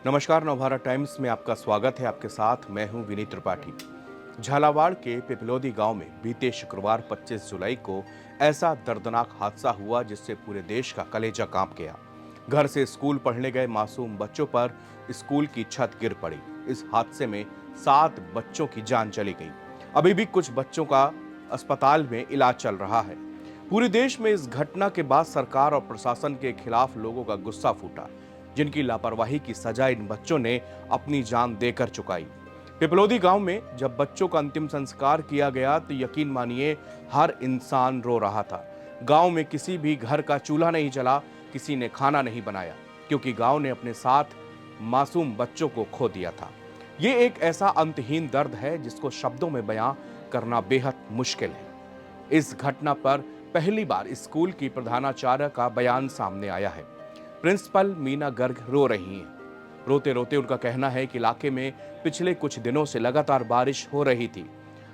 नमस्कार, नवभारत टाइम्स में आपका स्वागत है। आपके साथ मैं हूं विनीत त्रिपाठी। झालावाड़ के पिपलोदी गांव में बीते शुक्रवार 25 जुलाई को ऐसा दर्दनाक हादसा हुआ जिससे पूरे देश का कलेजा कांप गया। घर से स्कूल पढ़ने गए मासूम बच्चों पर स्कूल की छत गिर पड़ी। इस हादसे में 7 बच्चों की जान चली गई। अभी भी कुछ बच्चों का अस्पताल में इलाज चल रहा है। पूरे देश में इस घटना के बाद सरकार और प्रशासन के खिलाफ लोगों का गुस्सा फूटा, जिनकी लापरवाही की सजा इन बच्चों ने अपनी जान देकर चुकाई। पिपलोदी गांव में जब बच्चों का अंतिम संस्कार किया गया तो यकीन मानिए हर इंसान रो रहा था। गांव में किसी भी घर का चूल्हा नहीं जला, किसी ने खाना नहीं बनाया, क्योंकि गांव ने अपने 7 मासूम बच्चों को खो दिया था। ये एक ऐसा अंतहीन दर्द है जिसको शब्दों में बयां करना बेहद मुश्किल है। इस घटना पर पहली बार स्कूल की प्रधानाचार्य का बयान सामने आया है। प्रिंसिपल मीना गर्ग रो रही हैं। रोते रोते उनका कहना है कि इलाके में पिछले कुछ दिनों से लगातार बारिश हो रही थी।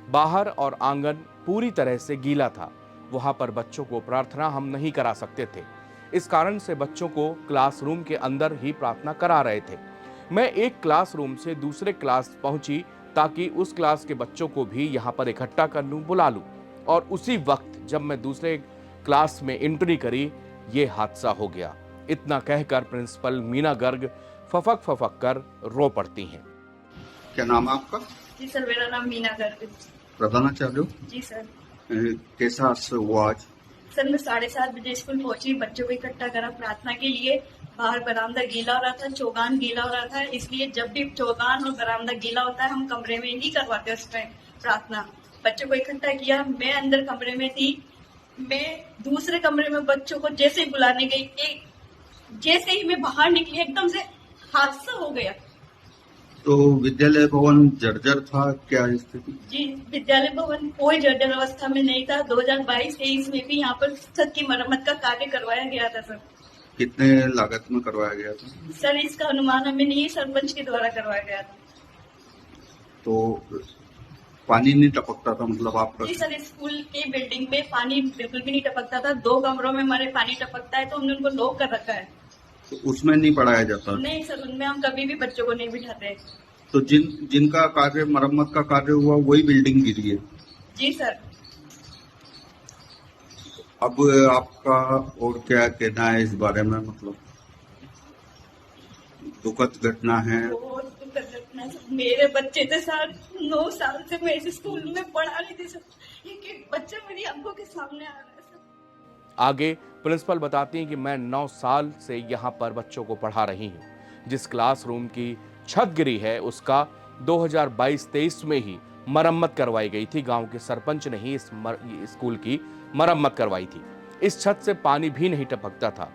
बाहर और आंगन पूरी तरह से गीला था। वहां पर बच्चों को प्रार्थना हम नहीं करा सकते थे। इस कारण से बच्चों को क्लासरूम के अंदर ही प्रार्थना करा रहे थे। मैं एक क्लासरूम से दूसरे क्लास पहुंची ताकि उस क्लास के बच्चों को भी यहां पर इकट्ठा कर लूं, बुला लूं, और उसी वक्त जब मैं दूसरे क्लास में एंट्री करी, ये हादसा हो गया। इतना कहकर प्रिंसिपल मीना गर्ग फफक फफक कर रो पड़ती हैं। क्या नाम है आपका? जी सर, मेरा नाम मीना गर्ग। प्रधानाचार्य हो? जी सर। कैसा हादसा हुआ आज? सर, मैं 7:30 बजे स्कूल पहुंची, बच्चों को इकट्ठा करा प्रार्थना के लिए। बाहर बरामदा गीला हो रहा था, चौगान गीला हो रहा था, इसलिए जब भी चौगान और बरामदा गीला होता है हम कमरे में नहीं करवाते उस टाइम प्रार्थना। बच्चों को इकट्ठा किया, मैं अंदर कमरे में थी। मैं दूसरे कमरे में बच्चों को जैसे ही बुलाने गई, जैसे ही मैं बाहर निकली एकदम से हादसा हो गया। तो विद्यालय भवन जर्जर था क्या स्थिति? जी, विद्यालय भवन कोई जर्जर अवस्था में नहीं था। 2022-23 में भी यहाँ पर छत की मरम्मत का कार्य करवाया गया था सर। कितने लागत में करवाया गया था? सर, इसका अनुमान हमें नहीं, सरपंच के द्वारा करवाया गया था। तो पानी नहीं टपकता था मतलब आपका? जी सर, स्कूल की बिल्डिंग में पानी बिल्कुल भी नहीं टपकता था। 2 कमरों में हमारे पानी टपकता है, तो हमने उनको लॉक कर रखा है। तो उसमें नहीं पढ़ाया जाता? नहीं सर, उनमें हम कभी भी बच्चों को नहीं बिठाते। तो जिनका कार्य मरम्मत का कार्य हुआ वही बिल्डिंग गिरी है? जी सर। अब आपका और क्या कहना है इस बारे में? मतलब दुखद घटना है। बहुत दुखद घटना सर। मेरे बच्चे थे सर, 9 साल से मैं इस स्कूल में पढ़ा रही थी सर। एक बच्चा मेरी आंखों के सामने आ रहा है सर। आगे प्रिंसिपल बताती हैं कि मैं 9 साल से यहाँ पर बच्चों को पढ़ा रही हूँ। जिस क्लासरूम की छत गिरी है उसका 2022-23 में ही मरम्मत करवाई गई थी। गांव के सरपंच ने ही इस स्कूल की मरम्मत करवाई थी। इस छत से पानी भी नहीं टपकता था।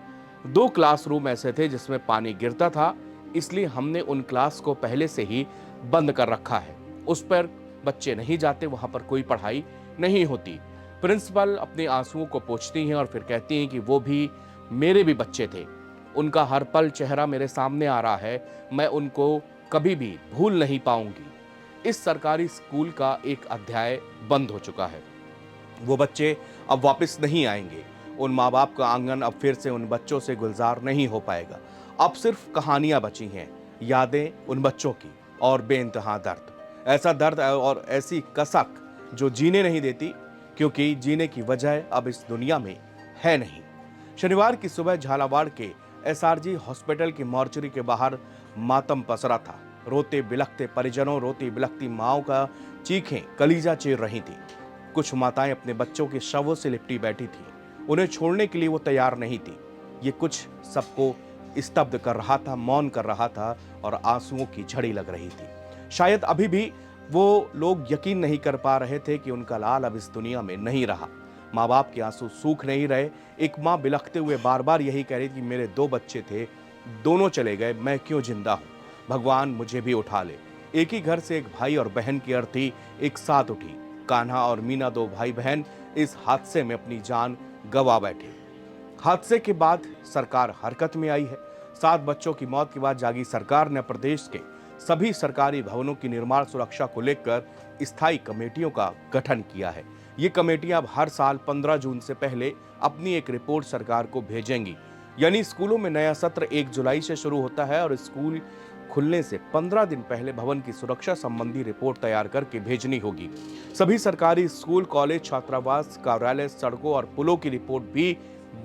2 क्लासरूम ऐसे थे जिसमें पानी गिरता था, इसलिए हमने उन क्लास को पहले से ही बंद कर रखा है। उस पर बच्चे नहीं जाते, वहां पर कोई पढ़ाई नहीं होती। प्रिंसिपल अपने आंसुओं को पोंछती हैं और फिर कहती हैं कि वो भी मेरे भी बच्चे थे। उनका हर पल चेहरा मेरे सामने आ रहा है। मैं उनको कभी भी भूल नहीं पाऊंगी। इस सरकारी स्कूल का एक अध्याय बंद हो चुका है। वो बच्चे अब वापस नहीं आएंगे। उन माँ बाप का आंगन अब फिर से उन बच्चों से गुलजार नहीं हो पाएगा। अब सिर्फ कहानियां बची हैं, यादें उन बच्चों की, और बेइंतहा दर्द। ऐसा दर्द और ऐसी कसक जो जीने नहीं देती, क्योंकि जीने की वजह अब इस दुनिया में है नहीं। शनिवार की सुबह झालावाड़ के एसआरजी हॉस्पिटल की मॉर्चरी के बाहर मातम पसरा था। रोते बिलखते परिजनों, रोती बिलखती माओं का चीखें कलीजा चीर रही थी। कुछ माताएं अपने बच्चों के शवों से लिपटी बैठी थी। उन्हें छोड़ने के लिए वो तैयार नहीं थी। ये कुछ सबको स्तब्ध कर रहा था, मौन कर रहा था, और आंसुओं की झड़ी लग रही थी। शायद अभी भी वो लोग यकीन नहीं कर पा रहे थे कि उनका लाल अब इस दुनिया में नहीं रहा। माँ बाप के आंसू सूख नहीं रहे। एक माँ बिलखते हुए बार बार यही कह रही थी, मेरे 2 बच्चे थे, दोनों चले गए, मैं क्यों जिंदा हूँ, भगवान मुझे भी उठा ले। एक ही घर से एक भाई और बहन की अर्थी एक साथ उठी। कान्हा और मीना 2 भाई बहन इस हादसे में अपनी जान गंवा बैठे। हादसे के बाद सरकार हरकत में आई है। 7 बच्चों की मौत के बाद जागी सरकार ने प्रदेश के सभी सरकारी भवनों की निर्माण सुरक्षा को लेकर स्थायी कमेटियों का गठन किया है। ये कमेटियां अब हर साल 15 जून से पहले अपनी एक रिपोर्ट सरकार को भेजेंगी। यानी स्कूलों में नया सत्र 1 जुलाई से शुरू होता है और स्कूल खुलने से 15 दिन पहले भवन की सुरक्षा संबंधी रिपोर्ट तैयार करके भेजनी होगी। सभी सरकारी स्कूल, कॉलेज, छात्रावास, कार्यालय, सड़कों और पुलों की रिपोर्ट भी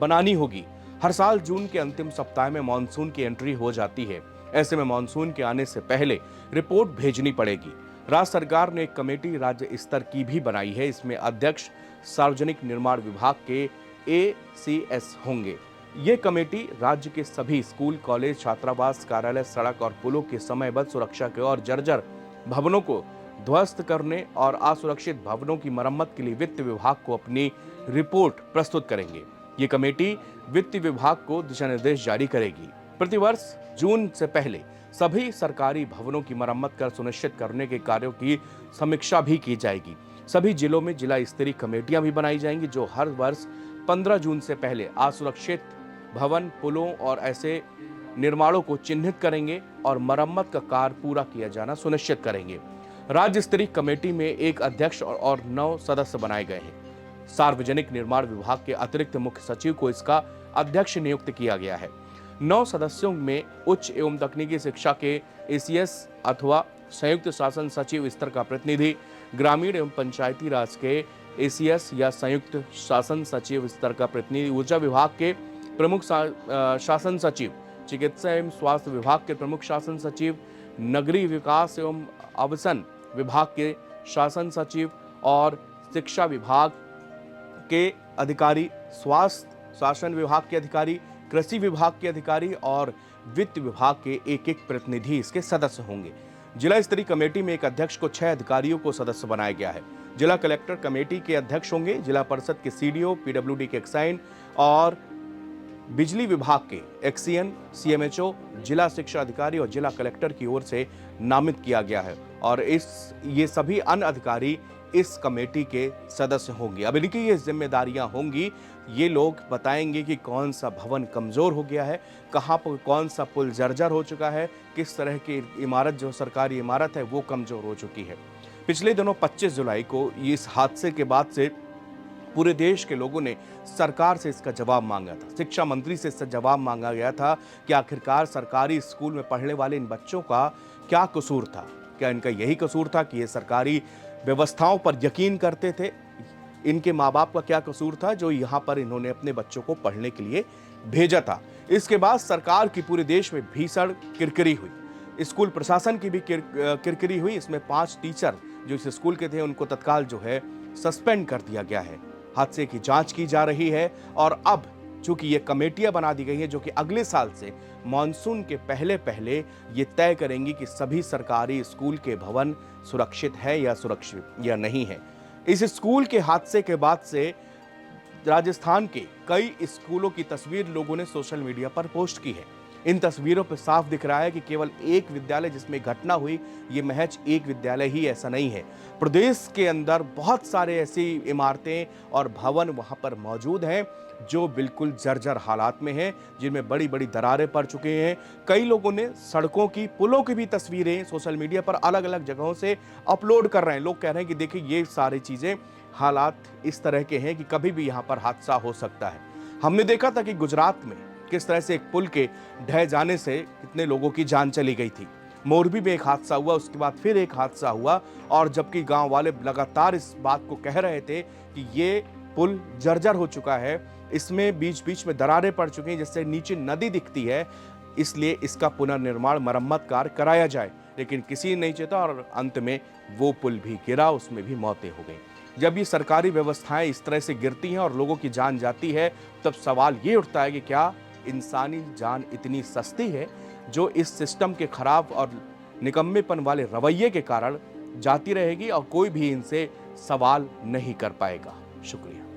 बनानी होगी। हर साल जून के अंतिम सप्ताह में मानसून की एंट्री हो जाती है। ऐसे में मानसून के आने से पहले रिपोर्ट भेजनी पड़ेगी। राज्य सरकार ने एक कमेटी राज्य स्तर की भी बनाई है। इसमें अध्यक्ष सार्वजनिक निर्माण विभाग के ACS होंगे। ये कमेटी राज्य के सभी स्कूल, कॉलेज, छात्रावास, कार्यालय, सड़क और पुलों की समयबद्ध सुरक्षा के और जर्जर भवनों को ध्वस्त करने और असुरक्षित भवनों की मरम्मत के लिए वित्त विभाग को अपनी रिपोर्ट प्रस्तुत करेंगे। ये कमेटी वित्त विभाग को दिशा निर्देश जारी करेगी। प्रतिवर्ष जून से पहले सभी सरकारी भवनों की मरम्मत कर सुनिश्चित करने के कार्यों की समीक्षा भी की जाएगी। सभी जिलों में जिला स्तरीय कमेटियां भी बनाई जाएंगी जो हर वर्ष 15 जून से पहले असुरक्षित भवन, पुलों और ऐसे निर्माणों को चिन्हित करेंगे और मरम्मत का कार्य पूरा किया जाना सुनिश्चित करेंगे। राज्य स्तरीय कमेटी में एक अध्यक्ष और 9 सदस्य बनाए गए हैं। सार्वजनिक निर्माण विभाग के अतिरिक्त मुख्य सचिव को इसका अध्यक्ष नियुक्त किया गया है। 9 सदस्यों में उच्च एवं तकनीकी शिक्षा के ACS अथवा संयुक्त शासन सचिव स्तर का प्रतिनिधि, ग्रामीण एवं पंचायती राज के ACS या संयुक्त शासन सचिव स्तर का प्रतिनिधि, ऊर्जा विभाग के प्रमुख शासन सचिव, चिकित्सा एवं स्वास्थ्य विभाग के प्रमुख शासन सचिव, नगरीय विकास एवं आवासन विभाग के शासन सचिव और शिक्षा विभाग के अधिकारी, स्वास्थ्य शासन विभाग के अधिकारी, कृषि विभाग के अधिकारी और वित्त विभाग के एक प्रतिनिधि इसके सदस्य होंगे। जिला स्तरीय कमेटी में एक अध्यक्ष को 6 अधिकारियों को सदस्य बनाया गया है। जिला कलेक्टर कमेटी के अध्यक्ष होंगे। जिला परिषद के CDO, PWD के एक्साइन और बिजली विभाग के एक्सीएन, CMHO, जिला शिक्षा अधिकारी और जिला कलेक्टर की ओर से नामित किया गया है और ये सभी अन्य अधिकारी इस कमेटी के सदस्य होंगे। अब इनकी ये जिम्मेदारियां होंगी। ये लोग बताएंगे कि कौन सा भवन कमजोर हो गया है, कहाँ पर कौन सा पुल जर्जर हो चुका है, किस तरह की इमारत जो सरकारी इमारत है वो कमजोर हो चुकी है। पिछले दिनों 25 जुलाई को इस हादसे के बाद से पूरे देश के लोगों ने सरकार से इसका जवाब मांगा था। शिक्षा मंत्री से इसका जवाब मांगा गया था कि आखिरकार सरकारी स्कूल में पढ़ने वाले इन बच्चों का क्या कसूर था। क्या इनका यही कसूर था कि ये सरकारी व्यवस्थाओं पर यकीन करते थे? इनके माँ बाप का क्या कसूर था जो यहाँ पर इन्होंने अपने बच्चों को पढ़ने के लिए भेजा था? इसके बाद सरकार की पूरे देश में भीषण किरकिरी हुई। स्कूल प्रशासन की भी किरकिरी हुई। इसमें 5 टीचर जो इस स्कूल के थे उनको तत्काल जो है सस्पेंड कर दिया गया है। हादसे की जांच की जा रही है और अब चूंकि ये कमेटियां बना दी गई हैं जो कि अगले साल से मानसून के पहले पहले ये तय करेंगी कि सभी सरकारी स्कूल के भवन सुरक्षित है या सुरक्षित या नहीं है। इस स्कूल के हादसे के बाद से राजस्थान के कई स्कूलों की तस्वीर लोगों ने सोशल मीडिया पर पोस्ट की है। इन तस्वीरों पर साफ दिख रहा है कि केवल एक विद्यालय जिसमें घटना हुई, ये महज एक विद्यालय ही ऐसा नहीं है। प्रदेश के अंदर बहुत सारे ऐसी इमारतें और भवन वहां पर मौजूद हैं जो बिल्कुल जर्जर हालात में हैं, जिनमें बड़ी बड़ी दरारें पड़ चुकी हैं। कई लोगों ने सड़कों की, पुलों की भी तस्वीरें सोशल मीडिया पर अलग अलग जगहों से अपलोड कर रहे हैं। लोग कह रहे हैं कि देखिए ये सारी चीजें, हालात इस तरह के हैं कि कभी भी यहाँ पर हादसा हो सकता है। हमने देखा था कि गुजरात में किस तरह से एक पुल के ढह जाने से कितने लोगों की जान चली गई थी। मोरबी में एक हादसा हुआ, उसके बाद फिर एक हादसा हुआ और जबकि गांव वाले लगातार इस बात को कह रहे थे कि ये पुल जर्जर हो चुका है, इसमें बीच बीच में दरारें पड़ चुकी हैं जिससे नीचे नदी दिखती है, इसलिए इसका पुनर्निर्माण, मरम्मत कार्य कराया जाए। लेकिन किसी ने नहीं चेता और अंत में वो पुल भी गिरा, उसमें भी मौतें हो गई। जब ये सरकारी व्यवस्थाएं इस तरह से गिरती हैं और लोगों की जान जाती है, तब सवाल ये उठता है कि क्या इंसानी जान इतनी सस्ती है जो इस सिस्टम के खराब और निकम्मेपन वाले रवैये के कारण जाती रहेगी और कोई भी इनसे सवाल नहीं कर पाएगा। शुक्रिया।